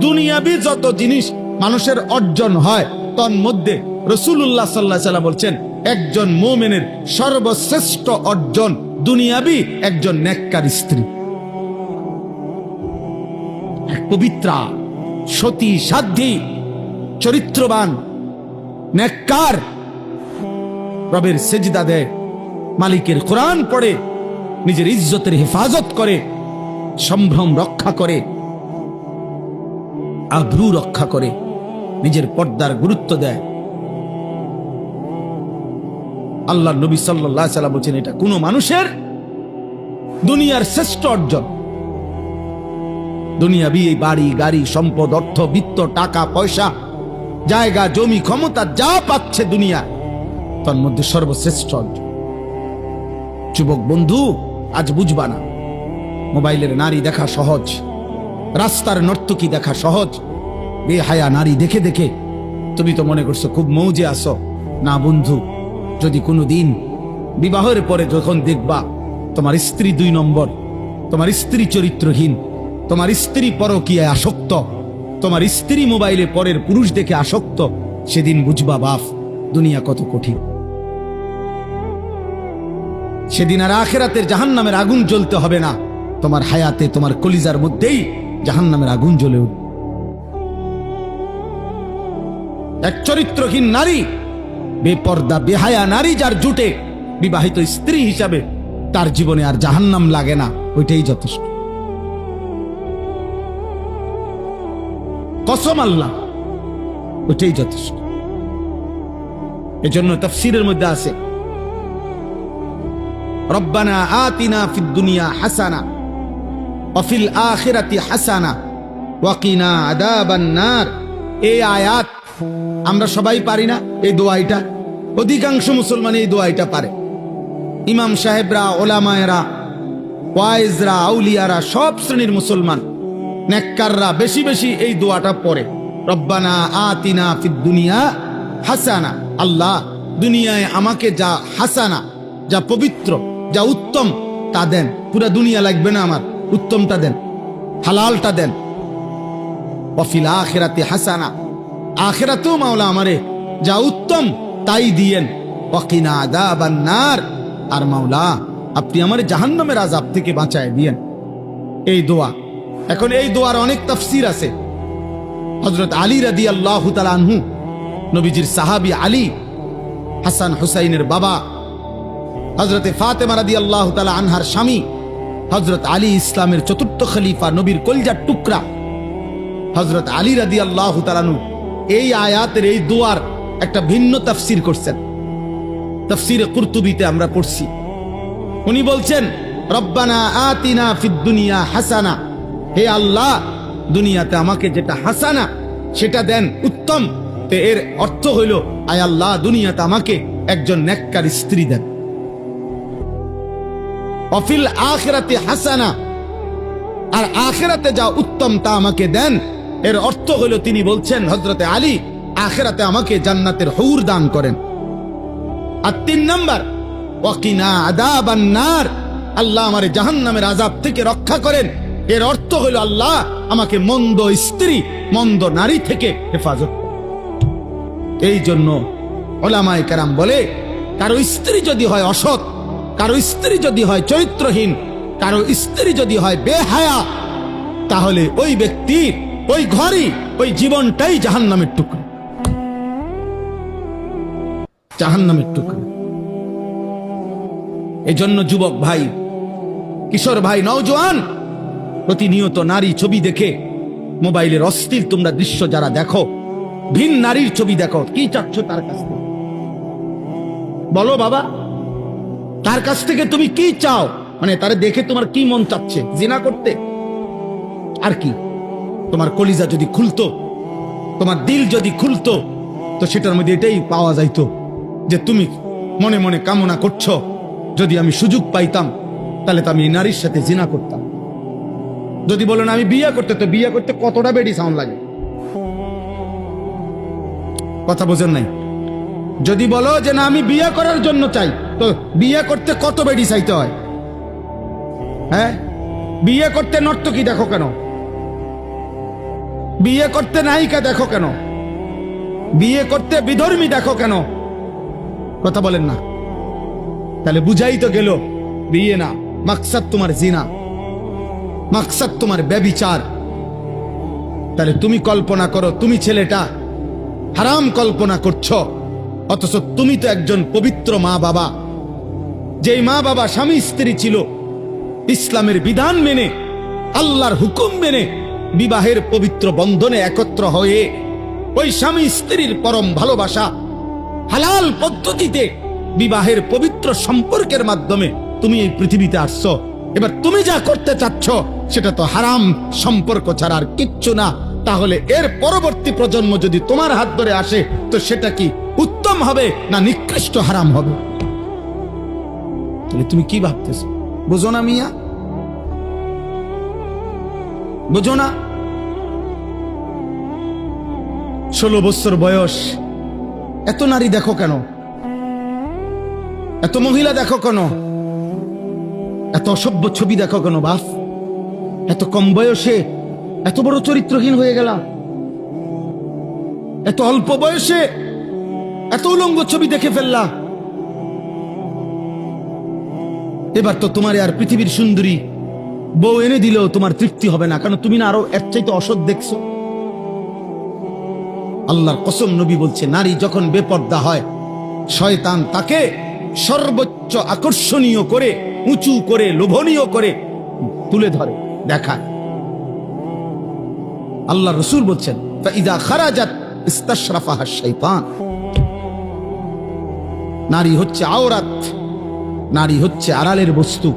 দুনিয়াবি যত জিনিস মানুষের অর্জন হয় তন মধ্যে রাসূলুল্লাহ সাল্লাল্লাহু আলাইহি ওয়াসাল্লাম বলছেন একজন মুমিনের সর্বশ্রেষ্ঠ অর্জন দুনিয়াবি একজন নেককার স্ত্রী, এক পবিত্রা, সতী, সাধ্বী, চরিত্রবান, নেককার, রবের সেজদা দেয়, মালিকের কোরআন পড়ে, নিজের ইজ্জতের হেফাজত করে, সম্ভ্রম রক্ষা করে, আব্রু রক্ষা করে, নিজের পর্দার গুরুত্ব দেয়। আল্লাহ নবী সাল্লাল্লাহু আলাইহি ওয়াসাল্লাম বলেছেন এটা কোন মানুষের দুনিয়ার শ্রেষ্ঠ অর্জন। দুনিয়াবি এই বাড়ি গাড়ি সম্পদ অর্থ বিত্ত টাকা পয়সা জায়গা জমি ক্ষমতা যা পাচ্ছে দুনিয়া তার মধ্যে সর্বশ্রেষ্ঠ অর্জন। যুবক বন্ধু, আজ বুঝবা না মোবাইলের নারী দেখা সহজ, রাস্তার নর্তকী দেখা সহজ, বেহায়া নারী দেখে দেখে তুমি তো মনে করছো খুব মৌজে আসো। না বন্ধু, যদি কোনোদিন বিবাহের পরে যখন দেখবা তোমার স্ত্রী 2 নম্বর, তোমার স্ত্রী চরিত্রহীন, তোমার স্ত্রী পরকীয়ায় আসক্ত, তোমার স্ত্রী মোবাইলে পরের পুরুষ দেখে আসক্ত, সেদিন বুঝবা বাপ দুনিয়া কত কঠিন। সেদিন আর আখিরাতের জাহান্নামের আগুন জ্বলতে হবে না, তোমার হায়াতে তোমার কলিজার মধ্যেই জাহান্নামের আগুন জ্বলে উঠবে। এক চরিত্রহীন নারী, বেপর্দা বেহায়া নারী যার জুটে বিবাহিত স্ত্রী হিসাবে, তার জীবনে আর জাহান্নাম লাগে না, ওইটাই যথেষ্ট। কসম আল্লাহ, ওইটাই যথেষ্ট। এজন্য তাফসীরের মধ্যে আছে রব্বানা আতিনা ফিদ দুনিয়া হাসানা ওয়া ফিল আখিরাতি হাসানা ওয়া কিনা আযাবান নার। এই আয়াত আমরা সবাই পারি না, এই দোয়াইটা অধিকাংশ মুসলমান এই দোয়াইটা পারে। ইমাম সাহেবরা, ওলামায়েরা, ওয়াইজরা, আউলিয়ারা, সব শ্রেণীর মুসলমান নেককাররা বেশি বেশি এই দোয়াটা পড়ে, রব্বানা আতিনা ফিদ দুনিয়া হাসানা। আল্লাহ দুনিয়ায় আমাকে যা হাসানা, যা পবিত্র, যা উত্তম তা দেন। পুরা দুনিয়া লাগবে না আমার, উত্তমটা দেন, হালালটা দেন। ওয়া ফিল আখিরাতি হাসানা, আখিরাতেও মাওলা আমারে যা উত্তম তাই দিয়েন। ওয়া কিনা আযাবান নার, আর মাওলা আপনি আমারে জাহান্নামের আযাব থেকে বাঁচায় দিয়েন। এই দোয়া। এখন এই দোয়ার অনেক তাফসীর আছে। হযরত আলী রাদিয়াল্লাহু তাআলা আনহু, নবীজির সাহাবী আলী, হাসান হুসাইনের বাবা, হযরতে ফাতেমা রাদিয়াল্লাহু তাআলা আনহার স্বামী, হযরত আলী ইসলামের চতুর্থ খলিফা, নবীর কলিজার টুকরা হযরত আলী রাদিয়াল্লাহু তাআলা আনহু এই আয়াতের এই দোয়ার একটা ভিন্ন তাফসীর করছেন। তাফসীরে কুরতুবীতে আমরা পড়ছি, উনি বলছেন রব্বানা আতিনা ফিদ দুনিয়া হাসানা, হে আল্লাহ দুনিয়াতে আমাকে যেটা হাসানা সেটা দেন, উত্তম। তো এর অর্থ হইল আয় আল্লাহ দুনিয়াতে আমাকে একজন নেককার স্ত্রী দেন। অফিল আখিরাতে হাসানা, আর আখিরাতে যা উত্তম তা আমাকে দেন। এর অর্থ হইল তিনি বলছেন হযরতে আলী আখিরাতে আমাকে জান্নাতের হুর দান করেন। আর 3 নাম্বার ওয়াকিনা আযাবান নার, আল্লাহ আমারে জাহান্নামের আযাব থেকে রক্ষা করেন। এর অর্থ হইল আল্লাহ আমাকে মন্দ স্ত্রী, মন্দ নারী থেকে হেফাজত। এই জন্য উলামায়ে কেরাম বলে কারো স্ত্রী যদি হয় অসৎ, কারো স্ত্রী যদি হয় চরিত্রহীন, কারো স্ত্রী যদি হয় বেহায়া, তাহলে ওই ব্যক্তির ওই ঘরই, ওই জীবনটাই জাহান্নামের টুকরো, জাহান্নামের টুকরো। এই জন্য যুবক ভাই, কিশোর ভাই, নওজোয়ান, প্রতিনিয়ত নারী ছবি দেখে মোবাইলের অস্থির তোমরা দৃশ্য যারা দেখো, ভিন নারীর ছবি দেখো, কি চাচ্ছ তার কাছ থেকে? বলো বাবা, তার কাছ থেকে তুমি কি চাও? মানে তারে দেখে তোমার কি মন চাচ্ছে? জিনা করতে? আর কি? তোমার কলিজা যদি খুলতো, তোমার দিল যদি খুলতো, তো সেটার মধ্যে এটাই পাওয়া যাইতো যে তুমি মনে মনে কামনা করছো যদি আমি সুযোগ পাইতাম তাহলে তো আমি এই নারীর সাথে জিনা করতাম। যদি বলো না আমি বিয়ে করতে, তো বিয়ে করতে কতটা বেডি সাউন্ড লাগে? কথা বোঝেন নাই? যদি বলো যে না আমি বিয়ে করার জন্য চাই, তো বিয়ে করতে কত বেডি চাইতে হয়? হ্যাঁ, বিয়ে করতে নর্তকী দেখো কেন? বিয়ে করতে নায়িকা দেখো কেন? বিয়ে করতে বিধর্মী দেখো কেন? কথা বলেন না। তাহলে বুঝাই তো গেল বিয়ে না, মাকসাদ তোমার জিনা, মাকসাদ তোমার ব্যভিচার। তাহলে তুমি কল্পনা করো, তুমি ছেলেটা হারাম কল্পনা করছো, অথচ তুমি তো একজন পবিত্র মা বাবা। যেই মা বাবা স্বামী স্ত্রী ছিল, ইসলামের বিধান মেনে, আল্লাহর হুকুম মেনে বিবাহের পবিত্র বন্ধনে একত্র হয়ে ওই স্বামী স্ত্রীর পরম ভালোবাসা হালাল পদ্ধতিতে বিবাহের পবিত্র সম্পর্কের মাধ্যমে তুমি এই পৃথিবীতে আসছো। এবার তুমি যা করতে চাচ্ছ সেটা তো হারাম সম্পর্ক ছাড়া আর কিচ্ছু না। তাহলে এর পরবর্তী প্রজন্ম যদি তোমার হাত ধরে আসে তো সেটা কি উত্তম হবে না নিকৃষ্ট হারাম হবে? তাহলে তুমি কি ভাবতেছো? বুঝো না মিয়া? বুঝো না? 16 বছর বয়স, এত নারী দেখো কেন? এত মহিলা দেখো কেন? এত অসভ্য ছবি দেখো কেন বাপ? এত কম বয়সে এত বড় চরিত্রহীন হয়ে গেলাম, এত অল্প বয়সে এত উলঙ্গ ছবি দেখে ফেললা। এবার তো তোমার আর পৃথিবীর সুন্দরী বউ এনে দিলেও তোমার তৃপ্তি হবে না, কারণ তুমি না আরো এর চাইতে অসৎ দেখছো। আল্লাহর কসম, নবী বলছে নারী যখন বেপর্দা হয় শয়তান তাকে সর্বোচ্চ আকর্ষণীয় করে, উঁচু করে, লোভনীয় করে তুলে ধরে, দেখায়। আল্লাহ রসূল বলছেন ফাইদা খারাজাত ইস্তাশরাফাহা শাইতান। নারী হচ্ছে আওরাত, নারী হচ্ছে আড়ালের বস্তু,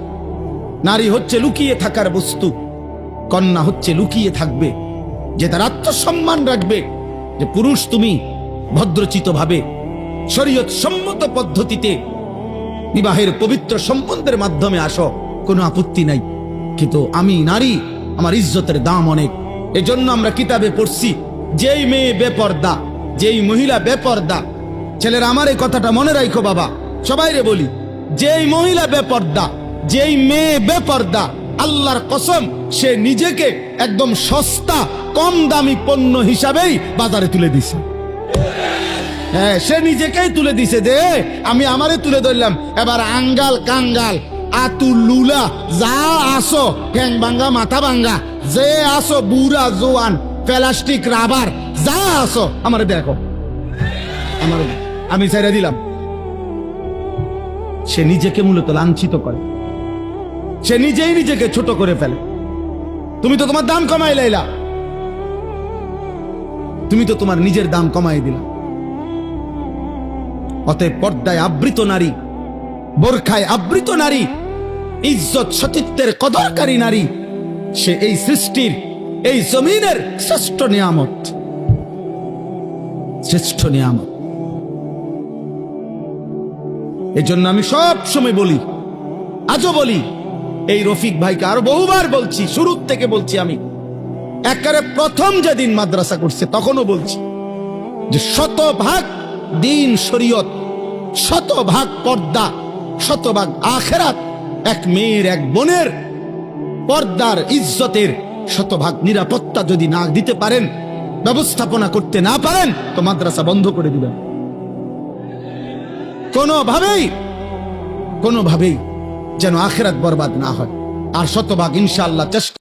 নারী হচ্ছে লুকিয়ে থাকার বস্তু। কন্যা হচ্ছে লুকিয়ে থাকবে, যে তার আত্মসম্মান রাখবে, যে পুরুষ তুমি ভদ্রচিত ভাবে শরীয়ত সম্মত পদ্ধতিতে বিবাহের পবিত্র সম্বন্ধের মাধ্যমে আসো, কোনো আপত্তি নাই। কিন্তু আমি নারী, আমার ইজ্জতের দাম অনেক। এজন্য আমরা কিতাবে পড়ছি, যেই মেয়ে বেপর্দা, যেই মহিলা বেপর্দা, ছেলেরা আমার এই কথাটা মনে রাখো বাবা, সবাইরে বলি, যেই মহিলা বেপর্দা, যেই মেয়ে বেপর্দা, আল্লাহর কসম সে নিজেকে একদম সস্তা কম দামি পণ্য হিসাবেই বাজারে তুলে দিছে। হ্যাঁ, সে নিজেকেই তুলে দিছে যে আমি আমারে তুলে ধরলাম। এবার আঙ্গাল কাঙ্গাল আতু লুলা যা আসো, ঠ্যাং ভাঙ্গা মাথা ভাঙ্গা যে আসো, বুড়া জোয়ান প্লাস্টিক রাবার যা আসো, আমারে দেখো, আমার আমি ছেড়ে দিলাম। সে নিজেকে মূলত লাঞ্ছিত করে, সে নিজেই নিজেকে ছোট করে ফেলে। তুমি তো তোমার দাম কমাই লাইলা, তুমি তো তোমার নিজের দাম কমাই দিলা। অতএব পর্দায় আবৃত নারী, বোরখায় আবৃত নারী, ইজ্জত সতীত্বের কদরকারী নারী, সে এই সৃষ্টির, এই জমিনের শ্রেষ্ঠ নিয়ামত, শ্রেষ্ঠ নিয়ামত। এজন্য আমি সব সময় বলি, আজও বলি, এই রফিক ভাইকে আরো বহুবার বলছি, শুরুর থেকে বলছি, আমি একেবারে প্রথম যেদিন মাদ্রাসা করছে তখনও বলছি যে 100% দিন শরীয়ত, 100% পর্দা, 100% আখিরাত। এক মেয়ের, এক বোনের পর্দার, ইজ্জতের 100% নিরাপত্তা যদি না দিতে পারেন, ব্যবস্থাপনা করতে না পারেন, তো মাদ্রাসা বন্ধ করে দিবেন। কোনোভাবেই যেন আখিরাত বরবাদ না হয়। আর 100% ইনশাআল্লাহ চেষ্টা